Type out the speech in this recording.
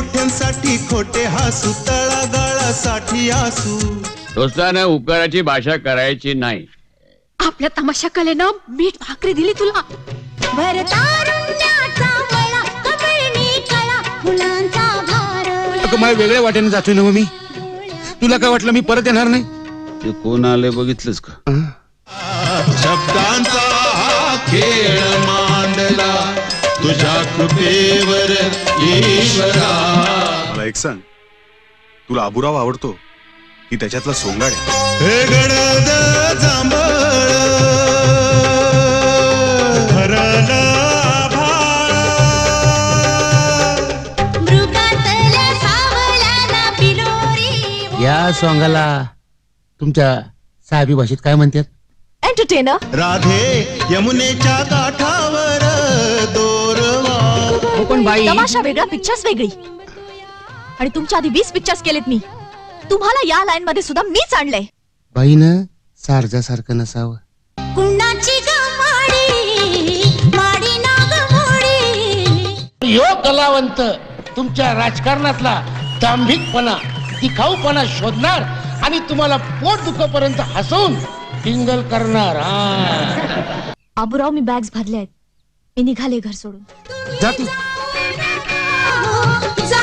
मोठ्यांसाठी खोटे हसू, तळागाळासाठी हसू. दोस्तानं उपकाराची भाषा करायची नाही. आपल्या तमाशा कलेनं मीठ भाकरी दिली तुला. मला वेगळ्या वाट्याने जातोय ना मी. तुला काय वाटलं मी परत येणार नाही? ते कोण आले बघितलंस का? शब्दांचा हा खेळ मांडला तुझ्या कृपेवर ईश्वरा. मला एक सांग, तुला आबुराव आवडतो की त्याच्यातला सोंगाड? हे गडद जांभळ हरला भाळ, मृगातल्या सावल्याला पिलोरी. या सॉंगाला तुमच्या साहेबी भाषेत काय म्हणतात? एंटरटेनर. राधे यमुनेच्या काठावर दोरवा. पण बाई, तमाशा वेगळा, पिक्चर्स वेगळी. आणि तुमच्या आधी 20 पिक्चर्स केलेत मी. तुम्हाला या लाईन मध्ये सुद्धा मीच आणलंय. बाईनं सारख्यासारखं नसावं. कुणाची माडी नागमोडी. यो कलावंत तुमच्या राजकारणातला दांभिकपणा, दिखाऊपणा शोधणार आणि तुम्हाला पोट दुखपर्यंत हसवून टिंगल करणार. आबुराव, मी बॅग्स भरले आहेत. मी निघाले घर सोडून. जा तू. जा